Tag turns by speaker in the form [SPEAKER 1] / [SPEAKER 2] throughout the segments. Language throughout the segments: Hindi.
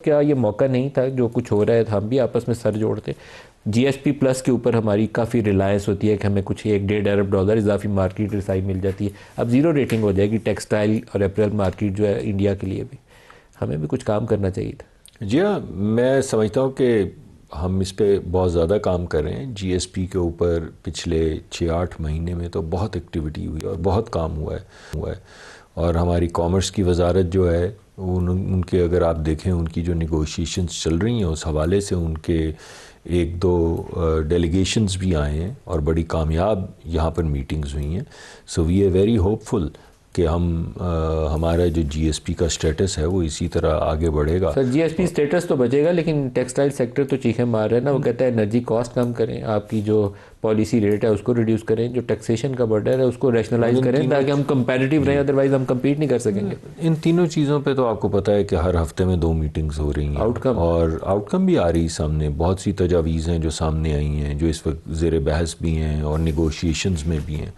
[SPEAKER 1] क्या ये मौका नहीं था, जो कुछ हो रहा है हम भी आपस में सर जोड़ते। जीएसपी प्लस के ऊपर हमारी काफ़ी रिलायंस होती है कि हमें कुछ 1-1.5 अरब डॉलर इजाफी मार्केट रिसाई मिल जाती है। अब ज़ीरो रेटिंग हो जाएगी टेक्सटाइल और अप्रैल मार्केट जो है इंडिया के लिए भी। हमें भी कुछ काम करना चाहिए था।
[SPEAKER 2] जी हाँ, मैं समझता हूँ कि हम इस पे बहुत ज़्यादा काम कर रहे हैं। जीएसपी के ऊपर पिछले 6-8 महीने में तो बहुत एक्टिविटी हुई और बहुत काम हुआ है। और हमारी कॉमर्स की वजारत जो है उनके अगर आप देखें उनकी जो निगोशिएशंस चल रही हैं उस हवाले से उनके 1-2 डेलीगेशंस भी आए हैं और बड़ी कामयाब यहाँ पर मीटिंग्स हुई हैं। So we are very hopeful कि हमारा जो जीएसपी का स्टेटस है वो इसी तरह आगे बढ़ेगा।
[SPEAKER 1] सर जीएसपी स्टेटस तो बचेगा, लेकिन टेक्सटाइल सेक्टर तो चीखें मार रहे हैं ना। वो कहता है एनर्जी कॉस्ट कम करें, आपकी जो पॉलिसी रेट है उसको रिड्यूस करें, जो टैक्सेशन का बर्डन है उसको रैशनलाइज करें ताकि हम कंपेटिटिव रहें, अदरवाइज हम कम्पीट नहीं कर सकेंगे।
[SPEAKER 2] इन तीनों चीज़ों पे तो आपको पता है कि हर हफ्ते में 2 मीटिंग्स हो रही हैं और आउटकम भी आ रही सामने। बहुत सी तजावीज़ हैं जो सामने आई हैं, जो इस वक्त ज़ेर बहस भी हैं और निगोशिएशंस में भी हैं।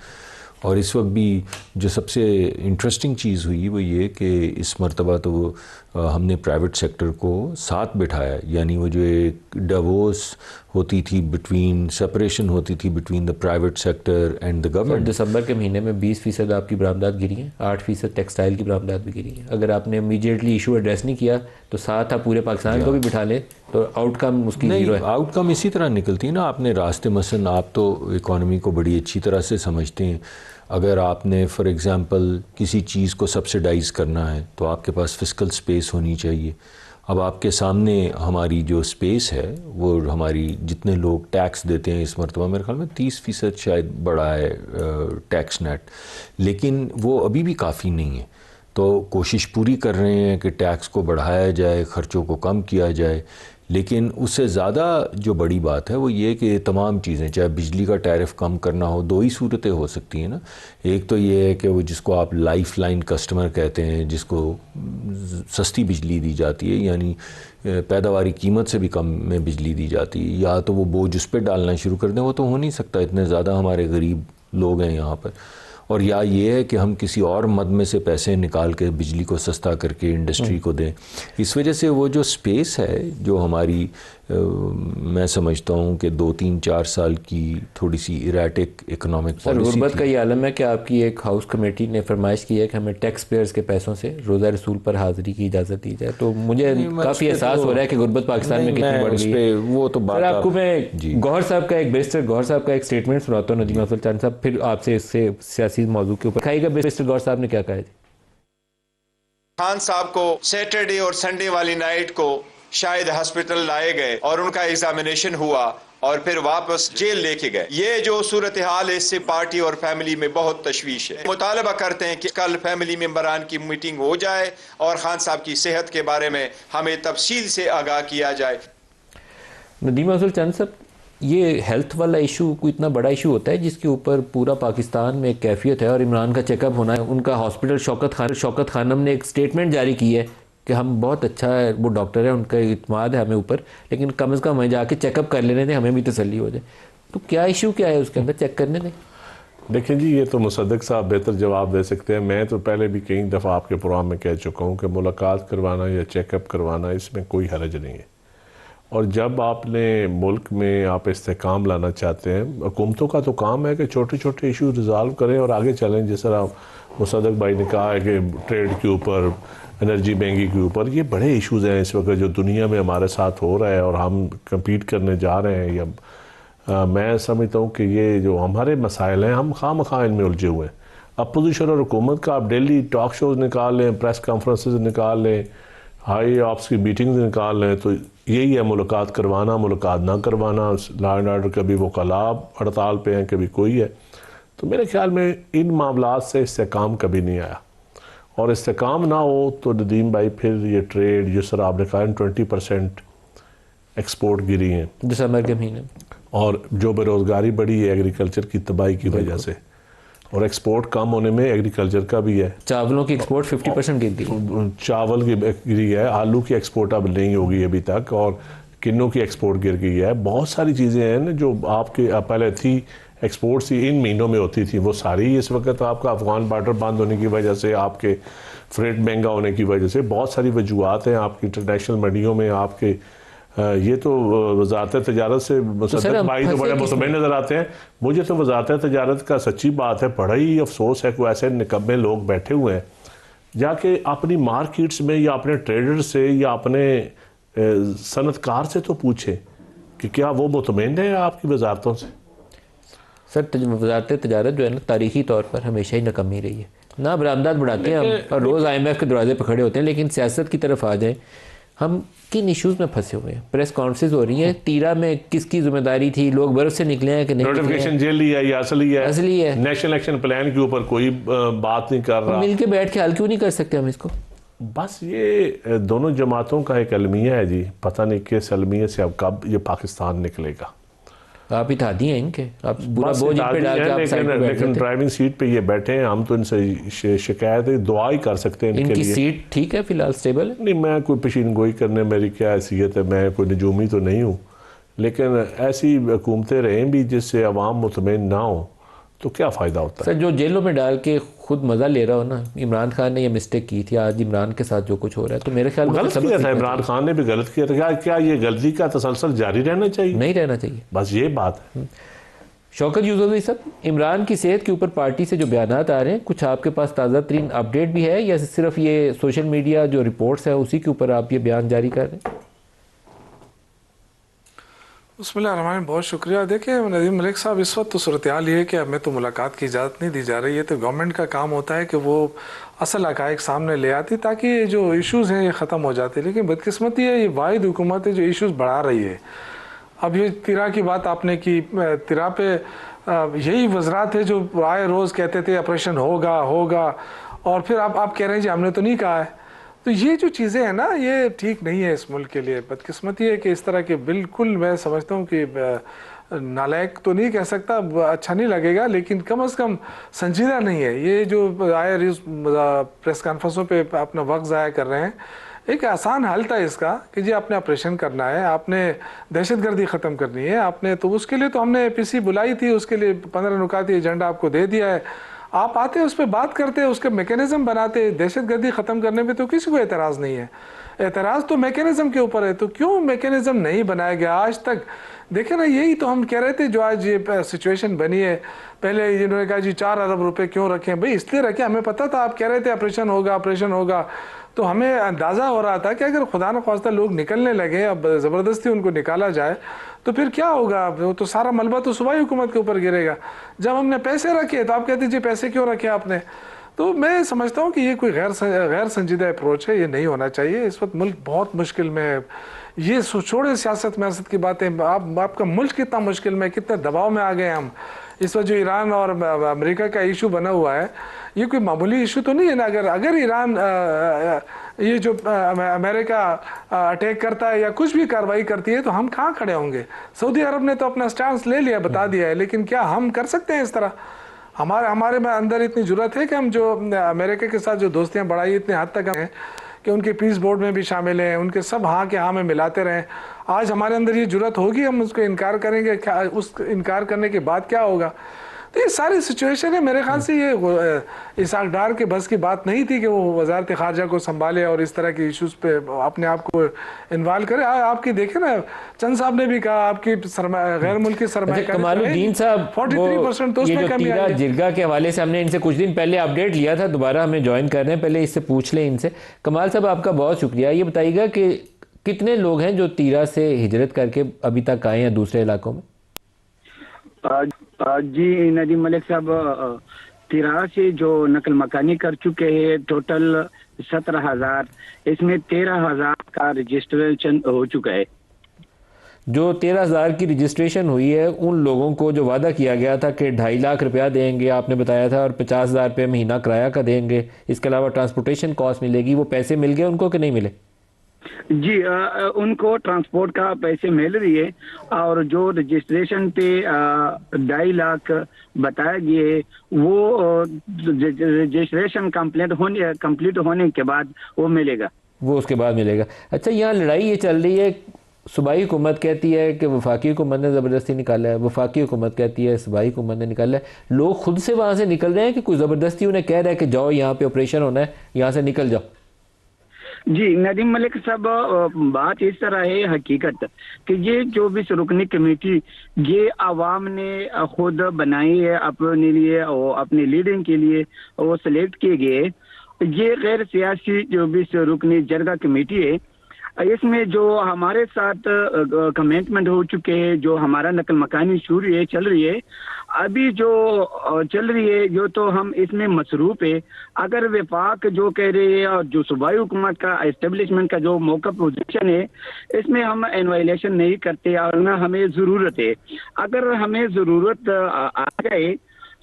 [SPEAKER 2] और इस वक्त भी जो सबसे इंटरेस्टिंग चीज़ हुई वो ये कि इस मरतबा तो हमने प्राइवेट सेक्टर को साथ बिठाया। यानी वो जो एक डिवोर्स होती थी सेपरेशन होती थी between the private sector and the government.
[SPEAKER 1] दिसंबर के महीने में 20% आपकी बरामदात गिरी है, 8% टेक्सटाइल की बरामदात भी गिरी है। अगर आपने इमीडिएटली इशू एड्रेस नहीं किया तो साथ आप पूरे पाकिस्तान को भी बिठा लें तो आउटकम उसकी जीरो है।
[SPEAKER 2] आउटकम इसी तरह निकलती है ना। आपने रास्ते मसलन आप तो इकॉनमी को बड़ी अच्छी तरह से समझते हैं। अगर आपने फॉर एग्ज़ाम्पल किसी चीज़ को सब्सिडाइज़ करना है तो आपके पास फिस्कल स्पेस होनी चाहिए। अब आपके सामने हमारी जो स्पेस है वो हमारी जितने लोग टैक्स देते हैं इस मरतबा मेरे ख्याल में 30% शायद बढ़ा है टैक्स नेट, लेकिन वो अभी भी काफ़ी नहीं है। तो कोशिश पूरी कर रहे हैं कि टैक्स को बढ़ाया जाए, ख़र्चों को कम किया जाए। लेकिन उससे ज़्यादा जो बड़ी बात है वो ये कि तमाम चीज़ें, चाहे बिजली का टैरिफ कम करना हो, 2 ही सूरतें हो सकती हैं ना। एक तो ये है कि वो जिसको आप लाइफ लाइन कस्टमर कहते हैं, जिसको सस्ती बिजली दी जाती है, यानी पैदावारी कीमत से भी कम में बिजली दी जाती है, या तो वो बोझ उस पर डालना शुरू कर दें। वो तो हो नहीं सकता, इतने ज़्यादा हमारे गरीब लोग हैं यहाँ पर। और या ये है कि हम किसी और मद में से पैसे निकाल के बिजली को सस्ता करके इंडस्ट्री को दें। इस वजह से वो जो स्पेस है जो हमारी मैं समझता हूँ कि 2-3-4 साल की थोड़ी सी इरेटिक इकोनॉमिक पॉलिसी
[SPEAKER 1] गुर्बत का ये आलम है कि आपकी एक हाउस कमेटी ने फरमाइश की है कि हमें टैक्स पेयर्स के पैसों से रोज़ा रसूल पर हाज़िरी की इजाज़त दी जाए। तो मुझे काफ़ी एहसास हो रहा है कि गुर्बत पाकिस्तान में कितनी बढ़ गई है।
[SPEAKER 2] वो तो बात
[SPEAKER 1] आपको मैं गौहर साहब का एक स्टेटमेंट सुनाता हूँ, नदीम अफजल चांद साहब, फिर आपसे इससे सियासी मौजू के ऊपर खाएगा। बैरिस्टर गौहर साहब ने क्या कहा है?
[SPEAKER 3] खान साहब को सैटरडे और संडे वाली नाइट को शायद हॉस्पिटल लाए गए और उनका एग्जामिनेशन हुआ और फिर वापस जेल लेके गए। ये जो सूरत हाल है इससे पार्टी और फैमिली में बहुत तशवीश है। मुतालबा करते हैं कि कल फैमिली मेंबरान की मीटिंग हो जाए और खान साहब की सेहत के बारे में हमें तफसील से आगाह किया जाए।
[SPEAKER 1] नदीम अफजल चंद साहब, ये हेल्थ वाला इशू कोई इतना बड़ा इशू होता है जिसके ऊपर पूरा पाकिस्तान में एक कैफियत है और इमरान का चेकअप होना है। उनका हॉस्पिटल शौकत खानम ने एक स्टेटमेंट जारी की है कि हम बहुत अच्छा है, वो डॉक्टर है, उनका इत्मीनान है हमें ऊपर, लेकिन कम से कम हमें जाके चेकअप कर लेने दें, हमें भी तसल्ली हो जाए। तो क्या इशू क्या है उसके अंदर, चेक करने दें।
[SPEAKER 4] देखिए जी, ये तो मुसद्दक साहब बेहतर जवाब दे सकते हैं। मैं तो पहले भी कई दफ़ा आपके प्रोग्राम में कह चुका हूँ कि मुलाकात करवाना या चेकअप करवाना इसमें कोई हरज नहीं है। और जब आपने मुल्क में आप इस्तेहकाम लाना चाहते हैं, हुकूमतों का तो काम है कि छोटे छोटे इशू रिज़ॉल्व करें और आगे चलें। जिस तरह मुसद्दक भाई ने कहा है कि ट्रेड के ऊपर, एनर्जी महंगी के ऊपर, ये बड़े इश्यूज़ हैं इस वक्त जो दुनिया में हमारे साथ हो रहा है और हम कम्पीट करने जा रहे हैं। या मैं समझता हूँ कि ये जो हमारे मसाइल हैं हम खामखा इनमें उलझे हुए हैं। अपोजिशन और हुकूमत का आप डेली टॉक शोज़ निकाल लें, प्रेस कॉन्फ्रेंसेस निकाल लें, हाई ऑप्स की मीटिंग्स निकाल लें, तो यही है मुलाकात करवाना, मुलाकात ना करवाना। लॉ एंड ऑर्डर कभी वो कलाब हड़ताल पे हैं, कभी कोई है। तो मेरे ख्याल में इन मामलात से इस्तेहकाम कभी नहीं आया। और इस्तेहकाम ना हो तो नदीम भाई फिर ये ट्रेड जिस तरह आपने कहा 20% एक्सपोर्ट गिरी हैं
[SPEAKER 1] दिसंबर के महीने, और
[SPEAKER 4] जो बेरोज़गारी बढ़ी है एग्रीकल्चर की तबाही की वजह से, और एक्सपोर्ट कम होने में एग्रीकल्चर का भी है।
[SPEAKER 1] चावलों की एक्सपोर्ट 50% गिर गई,
[SPEAKER 4] चावल की गिरी है, आलू की एक्सपोर्ट अब नहीं होगी अभी तक, और किन्नों की एक्सपोर्ट गिर गई है। बहुत सारी चीज़ें हैं जो आपके पहले थी एक्सपोर्ट्स इन महीनों में होती थी वो सारी इस वक्त आपका अफगान बॉर्डर बंद होने की वजह से, आपके फ्रेट महंगा होने की वजह से, बहुत सारी वजूहत हैं आपकी इंटरनेशनल मंडियों में आपके। ये तो वजारत तजारत से मुसद्दक भाई तो बड़े मुतमईन नज़र आते हैं। मुझे तो वजारत तजारत का सच्ची बात है बड़ा ही अफसोस है, कोई ऐसे निकम्मे लोग बैठे हुए हैं जाके अपनी मार्केट्स में या अपने ट्रेडर से या अपने सनतकार से तो पूछे कि क्या वो मुतमईन है आपकी वजारतों से।
[SPEAKER 1] सर वजारत तजारत जो है ना तारीखी तौर पर हमेशा ही नाकामी रही है, ना बरामदात बढ़ाते हैं हम और रोज़ IMF के दरवाजे पर खड़े होते हैं, लेकिन सियासत की तरफ आ जाएं हम किन इश्यूज़ में फंसे हुए हैं। प्रेस कॉन्फ्रेंस हो रही है, तीरा में किसकी जिम्मेदारी थी, लोग बर्फ से निकले हैं कि नहीं,
[SPEAKER 4] नोटिफिकेशन जेल है या असली है,
[SPEAKER 1] असली है।
[SPEAKER 4] नेशनल एक्शन प्लान के ऊपर कोई बात नहीं कर रहा।
[SPEAKER 1] मिल के बैठ के हल क्यों नहीं कर सकते हम इसको।
[SPEAKER 4] बस ये दोनों जमातों का एक अलमिया है जी, पता नहीं किस अलमिया से अब कब ये पाकिस्तान निकलेगा।
[SPEAKER 1] आप इत्तेहादी हैं इनके, आप पूरा बोझ इन पे डाल के आप साइड पे बैठ
[SPEAKER 4] लेकिन ड्राइविंग सीट पे ये बैठे हैं, हम तो इनसे शिकायत है, दुआ ही कर सकते हैं इनके
[SPEAKER 1] इनकी
[SPEAKER 4] लिए।
[SPEAKER 1] सीट ठीक है फिलहाल, स्टेबल है।
[SPEAKER 4] नहीं, मैं कोई पेशीन गोई करने मेरी क्या हैसियत है, मैं कोई नजूमी तो नहीं हूँ, लेकिन ऐसी हुकूमतें रहें भी जिससे अवाम मुतमईन ना हो तो क्या फ़ायदा होता है।
[SPEAKER 1] सर जो जेलों में डाल के खुद मज़ा ले रहा हो ना, इमरान खान ने ये मिस्टेक की थी, आज इमरान के साथ जो कुछ हो रहा है तो मेरे ख्याल में
[SPEAKER 4] गलत किया था, इमरान खान ने भी गलत किया था। क्या ये गलती का तसलसल जारी रहना चाहिए?
[SPEAKER 1] नहीं रहना चाहिए,
[SPEAKER 4] बस ये बात है।
[SPEAKER 1] शौकत यूसुफ साहब, इमरान की सेहत के ऊपर पार्टी से जो बयानात आ रहे हैं, कुछ आपके पास ताज़ा तरीन अपडेट भी है या सिर्फ ये सोशल मीडिया जो रिपोर्ट्स है उसी के ऊपर आप ये बयान जारी कर रहे हैं?
[SPEAKER 5] बिस्मिल्लाहिर्रहमानिर्रहीम, बहुत शुक्रिया। देखिए नदीम मलिक साहब, इस वक्त तो सूरत हाल ये है कि हमें तो मुलाकात की इजाज़त नहीं दी जा रही है, तो गवर्नमेंट का काम होता है कि वो असल हक़ाइक़ सामने ले आती ताकि ये जो इश्यूज़ हैं ये ख़त्म हो जाते। लेकिन बदकिस्मती है ये वाहिद हुकूमत है जो इश्यूज़ बढ़ा रही है। अब ये तिरा की बात आपने की, तिरा पे यही वज़रात है जो आए रोज़ कहते थे ऑपरेशन होगा होगा, और फिर आप कह रहे हैं जी हमने तो नहीं कहा है। तो ये जो चीज़ें हैं ना ये ठीक नहीं है इस मुल्क के लिए। बदकिस्मती है कि इस तरह के, बिल्कुल मैं समझता हूँ कि नालायक तो नहीं कह सकता, अच्छा नहीं लगेगा, लेकिन कम से कम संजीदा नहीं है। ये जो आए प्रेस कॉन्फ्रेंसों पे अपना वक्त ज़ाया कर रहे हैं, एक आसान हल था इसका कि जी आपने ऑपरेशन करना है, आपने दहशतगर्दी ख़त्म करनी है, आपने तो उसके लिए तो हमने PC बुलाई थी, उसके लिए 15 नुकाती एजेंडा आपको दे दिया है, आप आते उस पर बात करते, उसके मैकेनिज़्म बनाते। दहशतगर्दी ख़त्म करने पे तो किसी को एतराज़ नहीं है, एतराज़ तो मैकेनिज़्म के ऊपर है। तो क्यों मैकेनिज़्म नहीं बनाया गया आज तक? देखे ना, यही तो हम कह रहे थे जो आज ये सिचुएशन बनी है। पहले इन्होंने कहा जी 4 अरब रुपए क्यों रखें, भाई इसलिए रखें, हमें पता था आप कह रहे थे ऑपरेशन होगा ऑपरेशन होगा, तो हमें अंदाज़ा हो रहा था कि अगर खुदा न ख्वास्ता लोग निकलने लगे, अब ज़बरदस्ती उनको निकाला जाए तो फिर क्या होगा, वो तो सारा मलबा तो सूबाई हुकूमत के ऊपर गिरेगा। जब हमने पैसे रखे तो आप कहते जी पैसे क्यों रखे आपने। तो मैं समझता हूँ कि ये कोई गैर संजीदा अप्रोच है, ये नहीं होना चाहिए। इस वक्त मुल्क बहुत मुश्किल में है। ये छोड़े सियासत म्यासत की बातें, आपका मुल्क कितना मुश्किल में, कितने दबाव में आ गए हम। इस वक्त जो ईरान और अमेरिका का इशू बना हुआ है, ये कोई मामूली इशू तो नहीं है ना। अगर ईरान ये जो अमेरिका अटैक करता है या कुछ भी कार्रवाई करती है तो हम कहाँ खड़े होंगे। सऊदी अरब ने तो अपना स्टांस ले लिया, बता दिया है, लेकिन क्या हम कर सकते हैं इस तरह? हमारे में अंदर इतनी जरूरत है कि हम जो अमेरिका के साथ जो दोस्तियाँ बढ़ाई इतने हद तक हैं कि उनके पीस बोर्ड में भी शामिल हैं, उनके सब हाँ के हाँ में मिलाते रहें। आज हमारे अंदर ये जरूरत होगी, हम उसको इनकार करेंगे, क्या उस इनकार करने के बाद क्या होगा? तो ये सारी सिचुएशन है। मेरे ख्याल से ये इसाक डार के बस की बात नहीं थी कि वो वजारत खारजा को संभाले और इस तरह के इश्यूज़ पे अपने आप को इन्वॉल्व करे। आपकी देखे ना, चंद साहब ने भी कहा आपकी गैर मुल्की सरमाया
[SPEAKER 1] कमालुद्दीन साहब
[SPEAKER 5] 43% तो उसमें कमी आई है।
[SPEAKER 1] जिरगा के हवाले से हमने इनसे कुछ दिन पहले अपडेट लिया था, दोबारा हमें ज्वाइन कर रहे हैं, पहले इससे पूछ लें इनसे। कमाल साहब आपका बहुत शुक्रिया। ये बताइएगा कि कितने लोग हैं जो तीरा से हिजरत करके अभी तक आए हैं दूसरे इलाकों में?
[SPEAKER 6] जी नदीम मलिक साहब, तीरा से जो नकल मकानी कर चुके हैं टोटल 17,000, इसमें 13,000 का रजिस्ट्रेशन हो चुका है।
[SPEAKER 1] जो 13,000 की रजिस्ट्रेशन हुई है, उन लोगों को जो वादा किया गया था कि 2.5 लाख रुपया देंगे आपने बताया था, और 50,000 रुपये महीना किराया का देंगे, इसके अलावा ट्रांसपोर्टेशन कॉस्ट मिलेगी, वो पैसे मिल गए उनको कि नहीं मिले?
[SPEAKER 6] जी उनको ट्रांसपोर्ट का पैसे मिल रही है, और जो रजिस्ट्रेशन पे 2.5 लाख बताया गया है वो रजिस्ट्रेशन कंप्लीट होने के बाद वो मिलेगा,
[SPEAKER 1] वो उसके बाद मिलेगा। अच्छा, यहाँ लड़ाई ये चल रही है सूबाई हुकूमत कहती है कि वफाकी हुकूमत ने ज़बरदस्ती निकाला है, वफाकी हुकूमत कहती है सूबाई हुकूमत ने निकाला है। लोग खुद से वहाँ से निकल रहे हैं कि कोई ज़बरदस्ती उन्हें कह रहा है कि जाओ यहाँ पे ऑपरेशन होना है, यहाँ से निकल जाओ?
[SPEAKER 6] जी नदीम मलिक साहब, बात इस तरह है हकीकत कि ये जो भी रुकनी कमेटी ये आवाम ने खुद बनाई है अपने लिए और अपने लीडिंग के लिए, वो सिलेक्ट किए गए। ये गैर सियासी जो भी रुकनी जरगा कमेटी है, इसमें जो हमारे साथ कमिटमेंट हो चुके हैं, जो हमारा नकल मकानी शुरू है चल रही है, अभी जो चल रही है जो तो हम इसमें मसरूफ है। अगर विफाक जो कह रहे हैं और जो सूबाई हुकूमत का एस्टेब्लिशमेंट का जो मौका पोजीशन है, इसमें हम इन्वाइलेशन नहीं करते और ना हमें ज़रूरत है। अगर हमें ज़रूरत आ जाए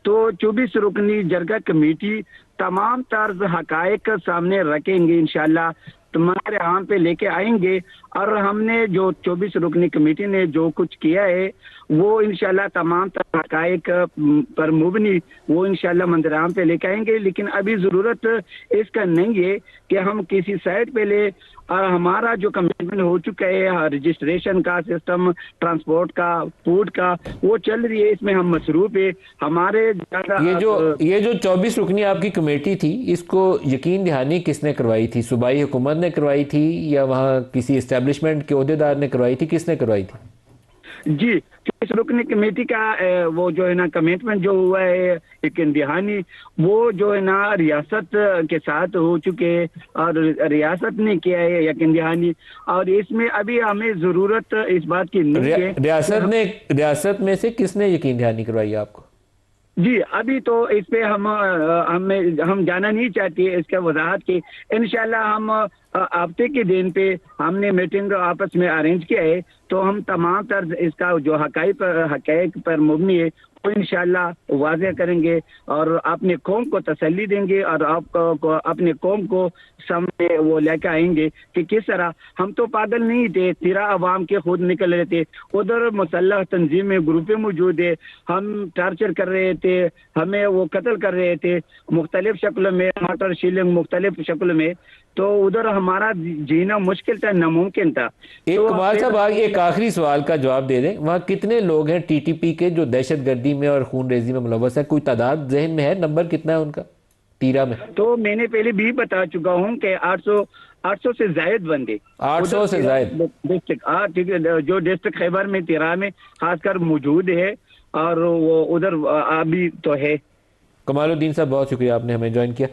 [SPEAKER 6] तो 24 रुकनी जरगा कमेटी तमाम तर्ज हकायक सामने रखेंगे, इंशाल्लाह तुम्हारे यहाँ पे लेके आएंगे। और हमने जो 24 रुकनी कमेटी ने जो कुछ किया है वो इंशाल्लाह तमाम हकायक पर मुबनी वो इंशाल्लाह मंदिराम पे लेके आएंगे। लेकिन अभी ज़रूरत इसका नहीं है कि हम किसी साइड पे ले, और हमारा जो कमिटमेंट हो चुका है रजिस्ट्रेशन का सिस्टम, ट्रांसपोर्ट का, फूड का, वो चल रही है, इसमें हम मसरूफ है। हमारे
[SPEAKER 1] ये जो 24 रुकनी आपकी कमेटी थी, इसको यकीन दहानी किसने करवाई थी? सूबाई हुकूमत ने करवाई थी या वहाँ किसी इस्टेब्लिशमेंट के ओहदेदार ने करवाई थी? किसने करवाई थी?
[SPEAKER 6] जी इस रुकनी कमेटी का वो जो है ना कमिटमेंट जो हुआ है यकीन दहानी, वो जो है ना रियासत के साथ हो चुके हैं और रियासत ने किया है यकीन दहानी। और इसमें अभी हमें जरूरत इस बात की नहीं है।
[SPEAKER 1] रियासत में से किसने यकीन दहानी करवाई आपको?
[SPEAKER 6] जी अभी तो इस पे हम जाना नहीं चाहते इसका वजाहत की। इंशाल्लाह हम हफ्ते के दिन पे हमने मीटिंग आपस में अरेंज किया है, तो हम तमाम तर्ज इसका जो हकायक पर मुबनी है वो इंशाल्लाह वाज़ेह करेंगे और अपने कौम को तसल्ली देंगे और आपको अपने कौम को सामने वो लेकर आएंगे कि किस तरह हम तो पागल नहीं थे, तेरा अवाम के खुद निकल रहे थे, उधर मुसल्लह तंजीम में ग्रुपें मौजूद है, हम टार्चर कर रहे थे, हमें वो कत्ल कर रहे थे मुख्तलिफ शक्ल में, मटर शीलिंग मुख्तलिफ शक्ल में, तो उधर हमारा जीना मुश्किल था, नामुमकिन था।
[SPEAKER 1] एक
[SPEAKER 6] तो
[SPEAKER 1] कमाल साहब आगे एक आखिरी सवाल का जवाब दे दें, वहाँ कितने लोग हैं टीटीपी के जो दहशत गर्दी में और खून रेजी में मुलव्वस है? कोई तादाद जहन में है? नंबर कितना है उनका तीरा में?
[SPEAKER 6] तो मैंने पहले भी बता चुका हूँ कि 800 से जायद बंदे,
[SPEAKER 1] 800 से जायद
[SPEAKER 6] डिस्ट्रिक्ट, ठीक है, जो डिस्ट्रिक्ट खैबर में तिरा में खासकर मौजूद है और वो उधर अभी तो है।
[SPEAKER 1] कमालुद्दीन साहब बहुत शुक्रिया, आपने हमें ज्वाइन किया।